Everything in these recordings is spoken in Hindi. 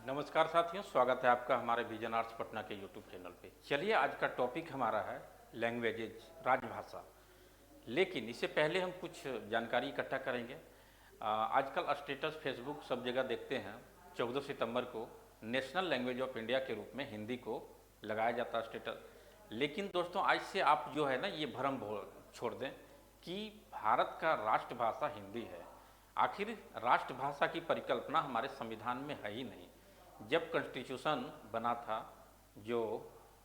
नमस्कार साथियों, स्वागत है आपका हमारे विजन आर्ट्स पटना के यूट्यूब चैनल पे। चलिए, आज का टॉपिक हमारा है लैंग्वेजेज, राजभाषा। लेकिन इससे पहले हम कुछ जानकारी इकट्ठा करेंगे। आजकल स्टेटस फेसबुक सब जगह देखते हैं 14 सितंबर को नेशनल लैंग्वेज ऑफ इंडिया के रूप में हिंदी को लगाया जाता है स्टेटस। लेकिन दोस्तों, आज से आप जो है ना, ये भ्रम छोड़ दें कि भारत का राष्ट्रभाषा हिंदी है। आखिर राष्ट्रभाषा की परिकल्पना हमारे संविधान में है ही नहीं। जब कॉन्स्टिट्यूशन बना था, जो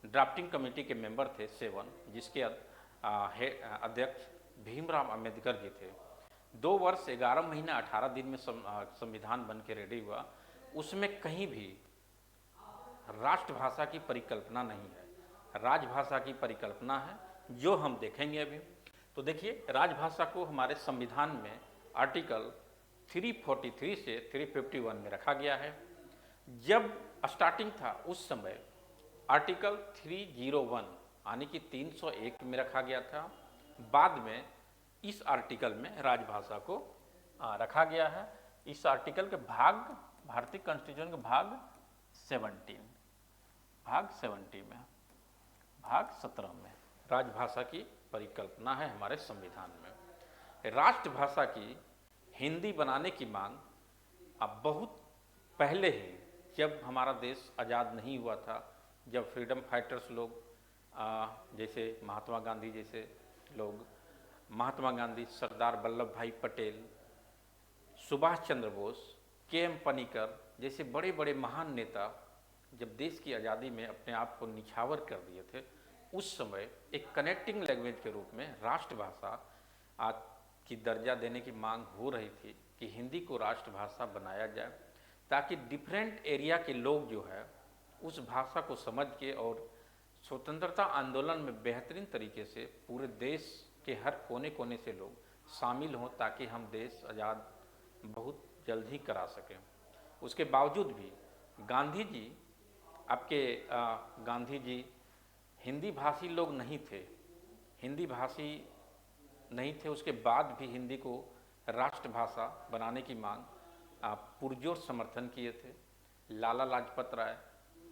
ड्राफ्टिंग कमेटी के मेंबर थे 7, जिसके अध्यक्ष भीमराव अंबेडकर जी थे, 2 वर्ष 11 महीने 18 दिन में संविधान बन के रेडी हुआ। उसमें कहीं भी राष्ट्रभाषा की परिकल्पना नहीं है, राजभाषा की परिकल्पना है, जो हम देखेंगे अभी। तो देखिए, राजभाषा को हमारे संविधान में आर्टिकल 343 से 351 में रखा गया है। जब स्टार्टिंग था उस समय आर्टिकल 301 यानी कि 301 में रखा गया था। बाद में इस आर्टिकल में राजभाषा को रखा गया है। इस आर्टिकल के भारतीय कॉन्स्टिट्यूशन के भाग 17 में, भाग 17 में राजभाषा की परिकल्पना है हमारे संविधान में। राष्ट्रभाषा की हिंदी बनाने की मांग अब बहुत पहले ही, जब हमारा देश आज़ाद नहीं हुआ था, जब फ्रीडम फाइटर्स लोग जैसे महात्मा गांधी जैसे लोग, महात्मा गांधी, सरदार वल्लभ भाई पटेल, सुभाष चंद्र बोस, के.एम. पनिकर जैसे बड़े बड़े महान नेता जब देश की आज़ादी में अपने आप को निछावर कर दिए थे, उस समय एक कनेक्टिंग लैंग्वेज के रूप में राष्ट्रभाषा की दर्जा देने की मांग हो रही थी कि हिंदी को राष्ट्रभाषा बनाया जाए, ताकि डिफरेंट एरिया के लोग जो है उस भाषा को समझ के और स्वतंत्रता आंदोलन में बेहतरीन तरीके से पूरे देश के हर कोने कोने से लोग शामिल हों, ताकि हम देश आज़ाद बहुत जल्द ही करा सकें। उसके बावजूद भी गांधी जी हिंदी भाषी लोग नहीं थे, हिंदी भाषी नहीं थे। उसके बाद भी हिंदी को राष्ट्रभाषा बनाने की मांग पुरजोर समर्थन किए थे। लाला लाजपत राय,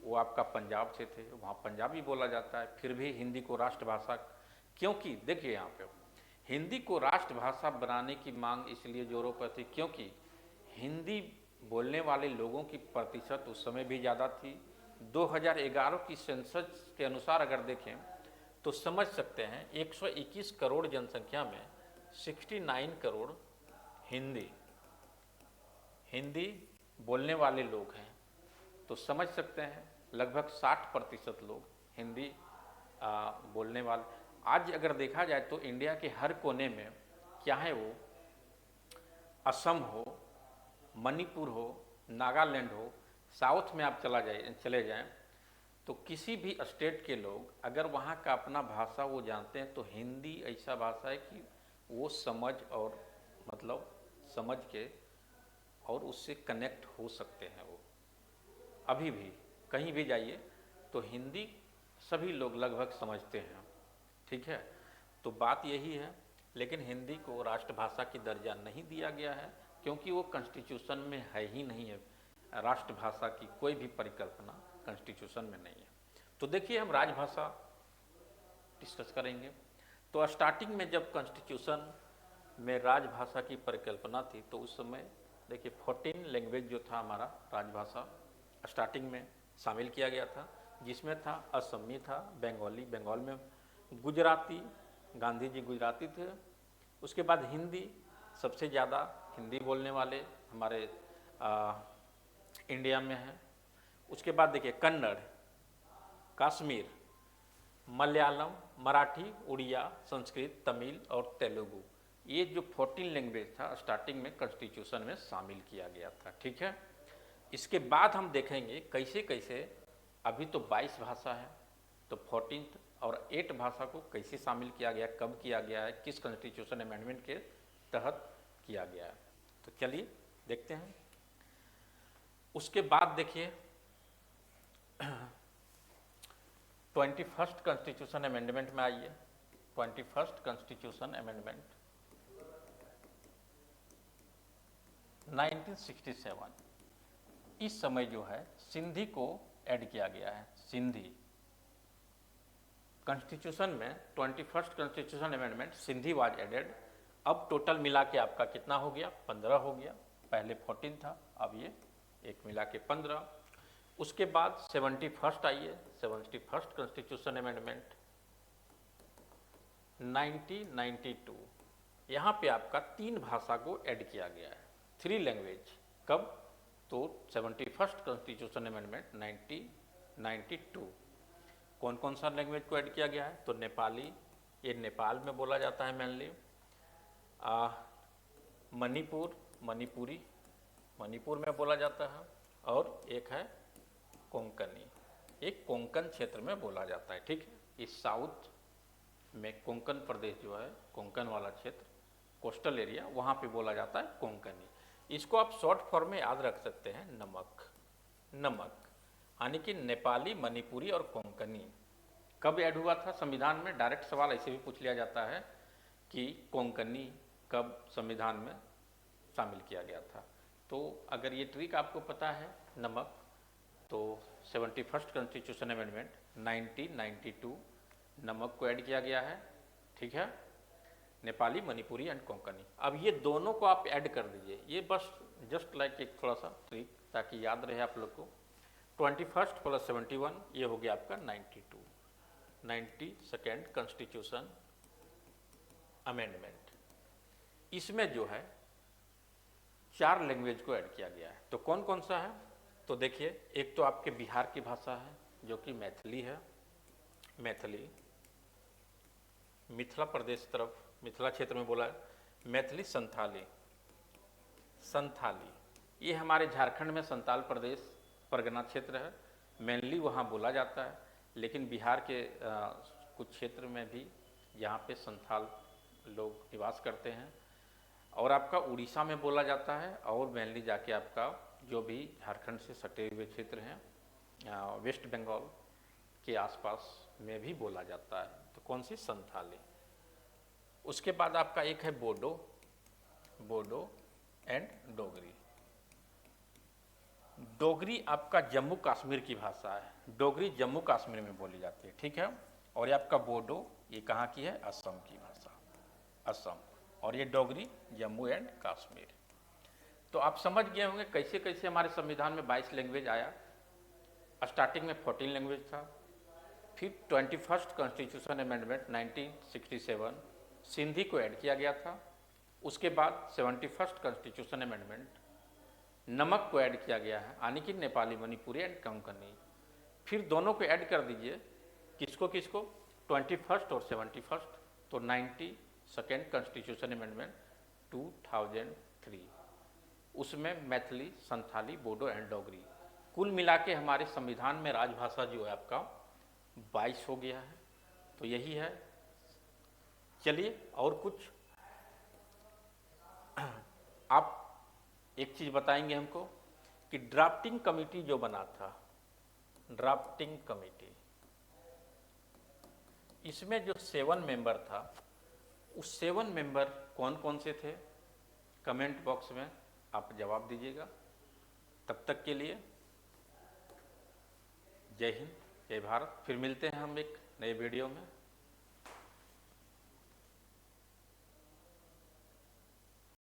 वो आपका पंजाब से थे, वहाँ पंजाबी बोला जाता है, फिर भी हिंदी को राष्ट्रभाषा, क्योंकि देखिए यहाँ पे हिंदी को राष्ट्रभाषा बनाने की मांग इसलिए जोरों पर थी क्योंकि हिंदी बोलने वाले लोगों की प्रतिशत उस समय भी ज़्यादा थी। 2011 की सेंसस के अनुसार अगर देखें तो समझ सकते हैं 121 करोड़ जनसंख्या में 69 करोड़ हिंदी बोलने वाले लोग हैं। तो समझ सकते हैं लगभग 60% लोग हिंदी बोलने वाले। आज अगर देखा जाए तो इंडिया के हर कोने में, चाहे वो असम हो, मणिपुर हो, नागालैंड हो, साउथ में आप चले जाएं तो किसी भी स्टेट के लोग अगर वहाँ का अपना भाषा वो जानते हैं, तो हिंदी ऐसा भाषा है कि वो समझ के और उससे कनेक्ट हो सकते हैं। वो अभी भी कहीं भी जाइए तो हिंदी सभी लोग लगभग समझते हैं, ठीक है। तो बात यही है, लेकिन हिंदी को राष्ट्रभाषा की दर्जा नहीं दिया गया है क्योंकि वो कॉन्स्टिट्यूशन में है ही नहीं है। राष्ट्रभाषा की कोई भी परिकल्पना कॉन्स्टिट्यूशन में नहीं है। तो देखिए, हम राजभाषा डिस्कस करेंगे। तो स्टार्टिंग में जब कॉन्स्टिट्यूशन में राजभाषा की परिकल्पना थी, तो उस समय देखिए 14 लैंग्वेज जो था हमारा राजभाषा स्टार्टिंग में शामिल किया गया था, जिसमें था असमी, था बंगाली, बंगाल में गुजराती, गांधी जी गुजराती थे। उसके बाद हिंदी, सबसे ज़्यादा हिंदी बोलने वाले हमारे इंडिया में हैं। उसके बाद देखिए कन्नड़, कश्मीर, मलयालम, मराठी, उड़िया, संस्कृत, तमिल और तेलुगु, ये जो 14 लैंग्वेज था स्टार्टिंग में कॉन्स्टिट्यूशन में शामिल किया गया था, ठीक है। इसके बाद हम देखेंगे कैसे कैसे, अभी तो 22 भाषा है, तो 14 और 8 भाषा को कैसे शामिल किया गया, कब किया गया है, किस कॉन्स्टिट्यूशन अमेंडमेंट के तहत किया गया है। तो चलिए देखते हैं। उसके बाद देखिए 21st कॉन्स्टिट्यूशन अमेंडमेंट में आइए। 21st कॉन्स्टिट्यूशन अमेंडमेंट 1967, इस समय जो है सिंधी को ऐड किया गया है। सिंधी कॉन्स्टिट्यूशन में 21st constitution amendment Sindhi was added. अब टोटल मिला के आपका कितना हो गया? 15 हो गया। पहले 14 था, अब ये एक मिला के 15। उसके बाद 71st आइए, 71st कॉन्स्टिट्यूशन अमेंडमेंट 1992। यहाँ पे आपका 3 भाषा को ऐड किया गया है, 3 लैंग्वेज। कब? तो 71st कॉन्स्टिट्यूशन अमेंडमेंट 1992। कौन कौन सा लैंग्वेज को ऐड किया गया है? तो नेपाली, ये नेपाल में बोला जाता है मेनली। मणिपुरी मणिपुर में बोला जाता है। और एक है कोंकणी, एक कोंकण क्षेत्र में बोला जाता है। ठीक है, इस साउथ में कोंकण प्रदेश जो है, कोंकण वाला क्षेत्र, कोस्टल एरिया, वहाँ पे बोला जाता है कोंकणी। इसको आप शॉर्ट फॉर्म में याद रख सकते हैं, नमक। यानी कि नेपाली, मणिपुरी और कोंकणी कब ऐड हुआ था संविधान में? डायरेक्ट सवाल ऐसे भी पूछ लिया जाता है कि कोंकणी कब संविधान में शामिल किया गया था। तो अगर ये ट्रिक आपको पता है, नमक, तो 71st कॉन्स्टिट्यूशन अमेंडमेंट 1992 नमक को ऐड किया गया है। ठीक है, नेपाली, मणिपुरी एंड कोंकणी। अब ये दोनों को आप ऐड कर दीजिए, ये बस जस्ट लाइक एक थोड़ा सा ट्रिक, ताकि याद रहे आप लोग को। 21st प्लस 71 ये हो गया आपका 92, 92nd कॉन्स्टिट्यूशन अमेंडमेंट। इसमें जो है 4 लैंग्वेज को ऐड किया गया है। तो कौन कौन सा है? तो देखिए, एक तो आपके बिहार की भाषा है जो कि मैथिली है। मैथिली मिथिला प्रदेश तरफ, मिथिला क्षेत्र में बोला है मैथिली। संथाली ये हमारे झारखंड में संताल प्रदेश परगना क्षेत्र है, मेनली वहाँ बोला जाता है। लेकिन बिहार के कुछ क्षेत्र में भी यहाँ पे संथाल लोग निवास करते हैं। और आपका उड़ीसा में बोला जाता है, और मेनली जाके आपका जो भी झारखंड से सटे हुए क्षेत्र हैं, वेस्ट बंगाल के आसपास में भी बोला जाता है। तो कौन सी? संथाली। उसके बाद आपका एक है बोडो एंड डोगरी। डोगरी आपका जम्मू कश्मीर की भाषा है, डोगरी जम्मू कश्मीर में बोली जाती है। ठीक है, और ये आपका बोडो, ये कहाँ की है? असम की भाषा, असम। और ये डोगरी जम्मू एंड कश्मीर। तो आप समझ गए होंगे कैसे कैसे हमारे संविधान में 22 लैंग्वेज आया। स्टार्टिंग में 14 लैंग्वेज था, फिर 21st कॉन्स्टिट्यूशन अमेंडमेंट 1967 सिंधी को ऐड किया गया था। उसके बाद 71st कॉन्स्टिट्यूशन अमेंडमेंट नमक को ऐड किया गया है, यानी कि नेपाली, मणिपुरी एंड कोंकणी। फिर दोनों को ऐड कर दीजिए, किसको 21st और 71st, तो 92nd कॉन्स्टिट्यूशन अमेंडमेंट 2003। उसमें मैथिली, संथाली, बोडो एंड डोगरी, कुल मिला के हमारे संविधान में राजभाषा जो है आपका 22 हो गया है। तो यही है। चलिए और कुछ आप एक चीज़ बताएंगे हमको कि ड्राफ्टिंग कमेटी जो बना था, ड्राफ्टिंग कमेटी, इसमें जो 7 मेंबर था, उस 7 मेंबर कौन कौन से थे? कमेंट बॉक्स में आप जवाब दीजिएगा। तब तक के लिए जय हिंद, जय भारत। फिर मिलते हैं हम एक नए वीडियो में।